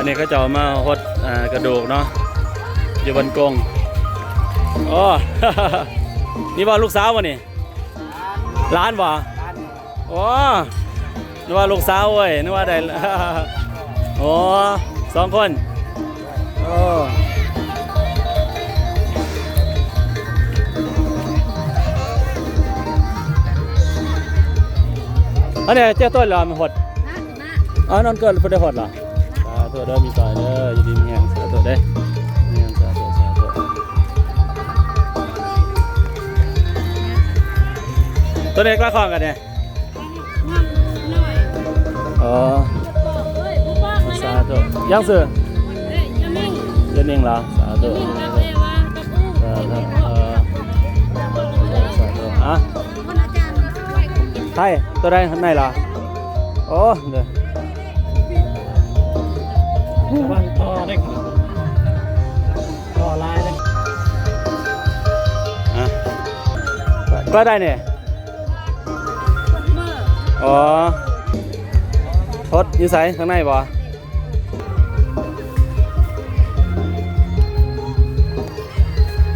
วันนี้เขาจะมาหดกระดูกเนาะอยู่บนกงอ๋อ นี่ว่าลูกสาววะนี่ร้านบ่โอ้นึกว่าลูกสาวเว้ยนึกว่าได้ โอ้2 คนโอ้อันนี้เจ้าต้นเหรอมันหดอ๋อนอนเกิดพอได้หดเหรอตัวเด้อมีต่อยเด้ออยู่ดีมีแหงสาตัวเด้มีแหงสาตัวตัวเด็กละครกันเนี่ยอ๋อสาตัวยังสื่อเล่นเองเหรอสาตัวสาตัวอ่ะใช่ตัวใดข้างในเหรอโอ้เดี๋ยววางต่อได้ต่อลายเลยอ่ะก็ได้เนี่ยอ๋อทดอยู่ใส่ข้างในบ่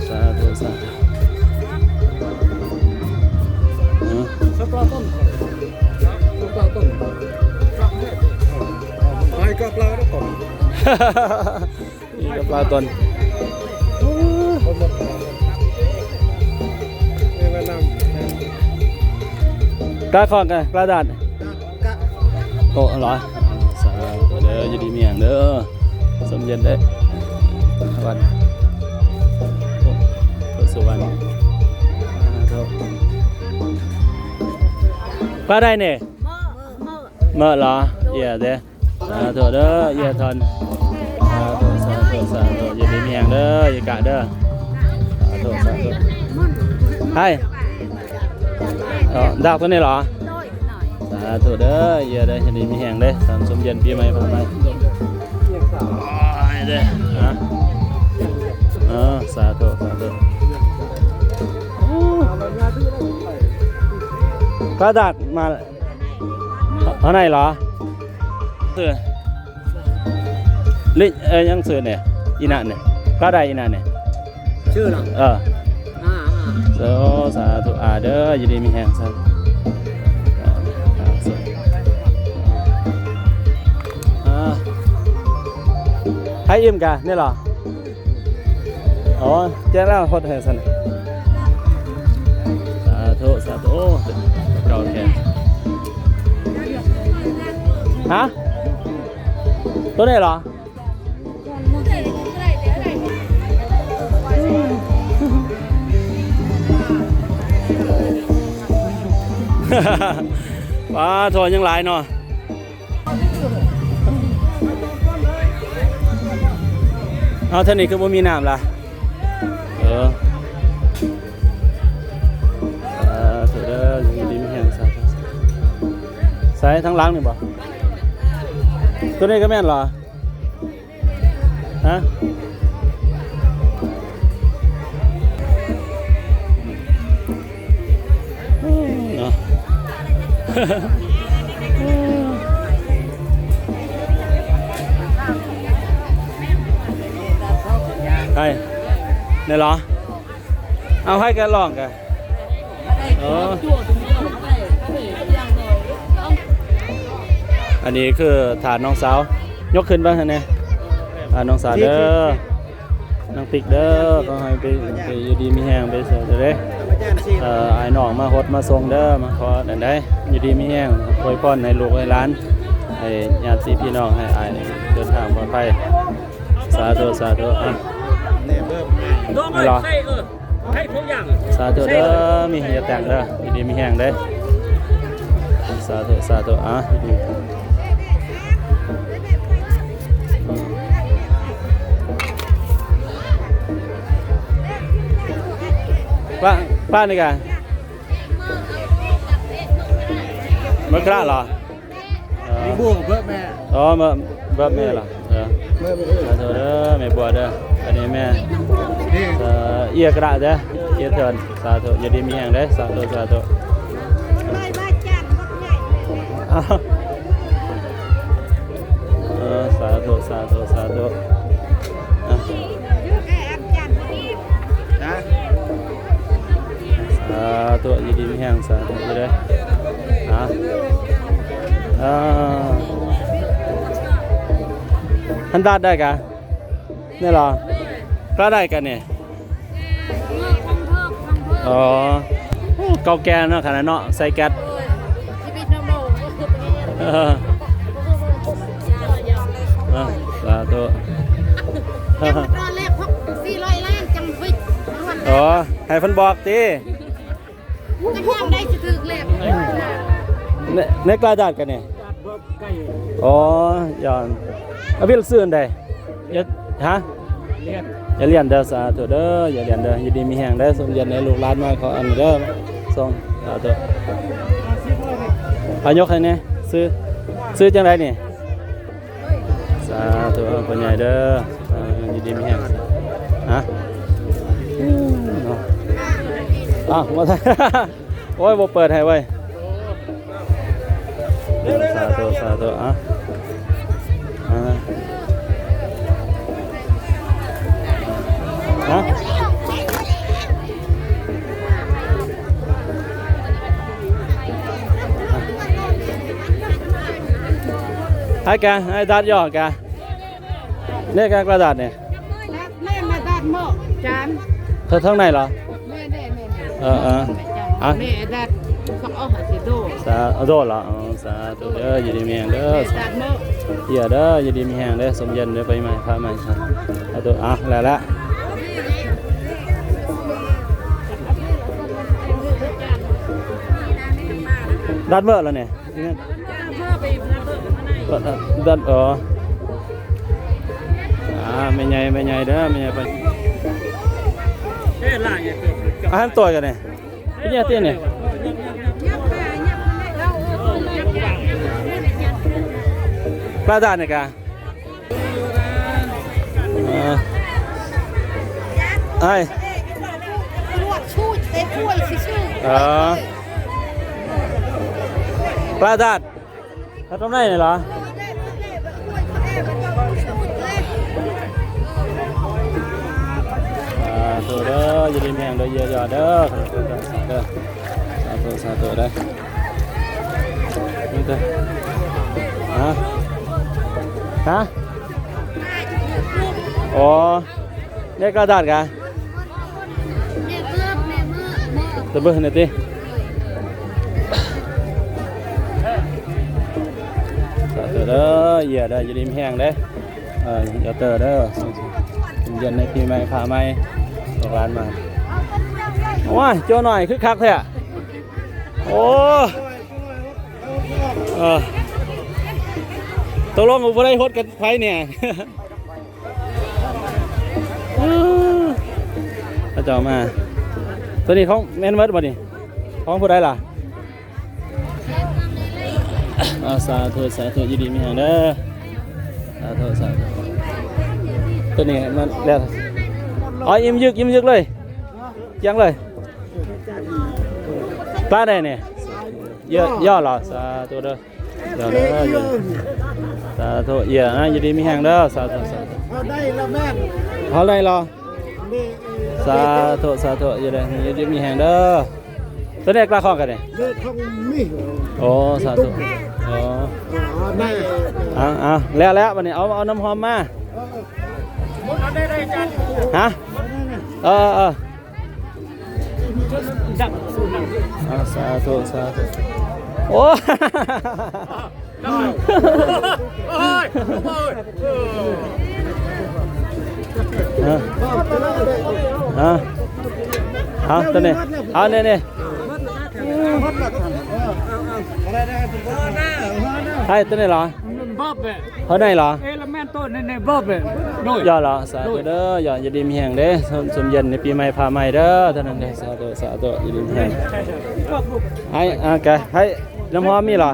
สาธุสาธุสักปลาต้นสักปลาต้นไอ้ก็ปลาต้นนี่ก็ปลาต้นกล้าคล้องกันกล้าดัดโอ้เหรอสาธุเด้ออยู่ดีมีอย่างเด้อสมเย็นเด้อวันพระสุวรรณปลาได้เนี่ยเมื่อเหรอเย่เด้อสาธุเด้อเย่ทนสาธุสาธุสาธุอยู่ดีมีอย่างเด้ออย่ากะเด้อสาธุสาธุให้ดาวตัวนี้เหรอสาธุเด้อเย่เด้ออยู่ดีมีแห่งเด้อสามสมเย็นปีใหม่ผ่านไปเด้อฮะสาธุสาธุกระดาษมาเท่าไหร่เหรอเสือลิยังเสือเนี่ยอีน่ะเนี่ยก็ได้อีน่ะเนี่ยชื่อหรอสาธุเด้ออยู่ดีมีแห่งสาธุให้อิ่มกันนี่เหรออ๋อแจ้งแล้วโคตรแห่งสันสาธุสาธุเก่าแก่ฮะตัวนี้เหรอปลาทอยังหลายเนาะเอาท่านี้คือบ่มีน้ำล่ะสุดเด้ออยู่ดีมีแห้งใส่ทั้งล้างนี่บ่ตัวนี้ก็แม่นเหรอฮะเนาะใช่เนี่ยเหรอเอาให้แกลองกันอันนี้คือฐานน้องสาวยกขึ้นบ้างเนี่ยฐานน้องสาวเด้อน้องติ๊กเด้อก็ให้ไปอยู่ดีมีแห้งไปเสียเด้ไอ้น้องมาฮดมาส่งเด้อมาขอได้อยู่ดีมีแห้งคอยป้อนให้ลูกให้ร้านให้ญาติพี่น้องให้ไอ้เดินทางปลอดภัยสาธุสาธุอ่ะไม่หรอสาธุเด้อมีเฮียแต่งเด้ออยู่ดีมีแห้งเด้อสาธุสาธุอ่ะป้านี่กันเมื่อกล้าเหรอมีบัวเบิร์แม่อ๋อเมื่อเบิร์แม่เหรอเด้อแม่บัวเด้ออันนี้แม่เอียกระเด้อเอียเถินสาธุอย่าดีมีแห่งเด้อสาธุสาธุสาธุสา ธุสาธุอ่ะสาธุยินดีมีแห้งสาธุอยู่เด้อท่านตัดได้กะนี่เหรอกล้าได้กันเนี่ยอ๋อเก่าแก่เนาะขนาดเนาะใส่แก๊สสาธุ ตอนแรกพก400 ล้านจังฟิก อ๋อให้เพิ่นบอกติ จะห้องได้สิถึกแล้ว ในกล้าจัดกันเนี่ยอ๋อย้อนเอาพี่ซื้ออันใดอย่าฮะอย่าเรียนเด้อสาธุเด้ออย่าเรียนเด้อยินดีมีแห่งได้อสมเด็จในลูกหลานมาขออันนี้เด้อส่งสาธุพายกให้แน่ซื้อจังไดนี่สาธุพ่อใหญ่เด้อยินดีมีแห่งฮะมาไทยโอ้ยบ่เปิดให้เว้ยสาธุฮะให้แกให้ดัดย่อแกเนี่ยแกกระดาษเนี่ย แม่มาดัดหม้อจาน เธอทั้งในเหรอ แม่แม่ดัดเขาเอาหาสิโด สาโดดเหรอสาธุเด้อยินดีมีแห่งเด้อ ดัดหม้อ เหี้ยเด้อยินดีมีแห่งเด้อสมเย็นเด้อไปใหม่พาใหม่สาธุแล้วละดัดเมื่อแล้วเนี่ยดัดไม่ใหญ่เด้อไม่ใหญ่ไปอาหารตัวกันเนี่ยพี่เนี่ยเตี้ยเนี่ยปลาดานเนี่ยกะไอ้ลวกชูดเตะถ้วยชื่อปลาดานถ้าทำได้เนี่ยเหรอตัวเด้ออย่าลืมแห่งเด้อเยอะๆเด้อสาธุได้นี่เด้อฮะอ๋อเนี่ยกระดาษกะตะเบิ้งเนี่ยติสาธุเด้อเยอะเด้ออย่าลืมแห่งเด้ออย่าเตอเด้อเย็นในปีใหม่ผ่าใหม่ร้านมาว้าโจ้หน่อยคึกคักแท้โอ้ตกลงกูไม่ได้ฮดกันไฟเนี่ยพระเจ้ามาตัวนี้ของแมนเวิร์ดบ่นี่ของผู้ใดล่ะสาธุยินดีมีแห่งเด้อสาธุตัวนี้มันแล้วยิ้มยึกเลยยังเลยปลาได้เนี่ยย่อเหรอสาธุเด้อสาธุเยอะนะยินดีมีแห่งเด้อสาธุเอาได้แล้วแม่เขาได้เหรอสาธุยินดีมีแห่งเด้อตัวนี้กล้าข้อกันเนี่ยเลือดทองมีโอ้สาธุได้แล้ววันนี้เอาน้ำหอมมาฮะสาธุโอ้ตัวนี้เนี่ยให้ตัวนี้เหรอเขาได้เหรออย่าเหรอสาธุเด้ออย่าดีมีแห่งเด้สมเย็นในปีใหม่พาใหม่เด้อท่านนั้นเด้สาธุอย่าดีมีแห่งให้น้ำหอมมีเหรอ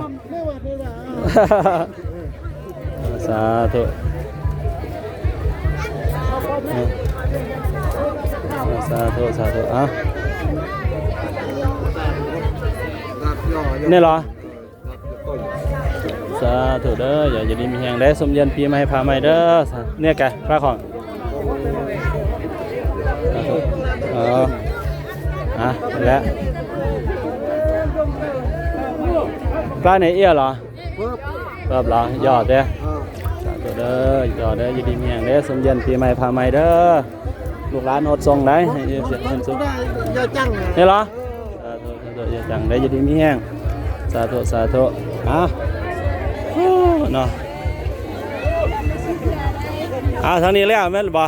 สาธุนี่เหรอ สาธุเด้ออย่าดีมีแหงได้สมเย็นปีใหม่พาใหม่เด้อเนี่ยแกพระของและปลาไหนเอี้ยเหรอเพิ่มเหรอยอดเด้อสาธุเด้อยอดเด้ออย่าดีมีแหงได้สมเย็นปีใหม่พาใหม่เด้อลูกหลานอดทรงได้ให้เสียเงินสุดนี่เหรอสาธุอย่าจังได้อย่าดีมีแหงสาธุเนาะทางนี้แล้วแม่นบ่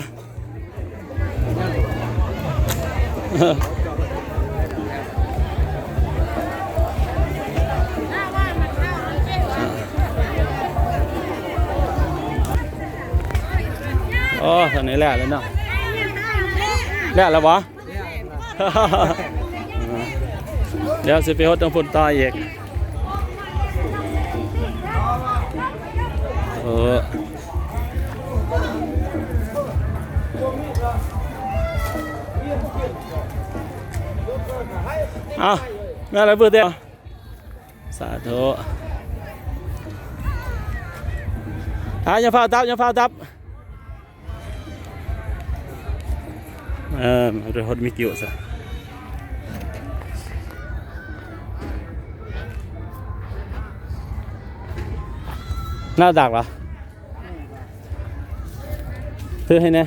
โอ้ทางนี้แล้วเลยเนาะแล้วบ่เดี๋ยวสิไปฮดตรงพุ่นต่ออีกแม่อะไรเพื่อเดียวสาธุอย่าฟ้าตับเรือฮดมิกิวซะหน้าดักเหรอซื้อให้แน่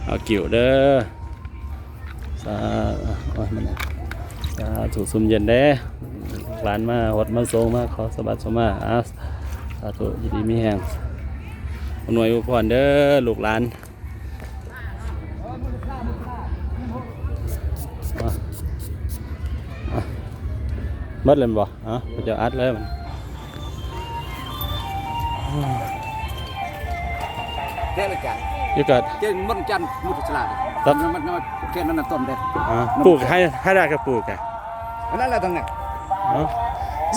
เอากิ่วเด้อสาธุสุมเย็นเด้ร้านมาหดมาโซมาขอสบัดสมาสาธุยินดีมีแห้งหน่วยอุปกรณ์เด้อลูกหลานmất lên bò hả bây giờ át lên mình thế là cả chứ cật trên mất chân một là tấp nó cái nó là tôm đẹp pù hai đại cái pù cả nó là thằng này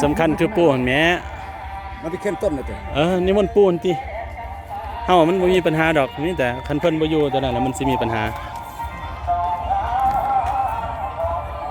สำคัญคือปูนแม่ nó bị khen tôm này thôi นี่มันปูนที่เฮามันบ่มีปัญหาดอกนี่แต่คันเพิ่นบ่อยู่ตอนนั้นแล้วมันสิมีปัญหา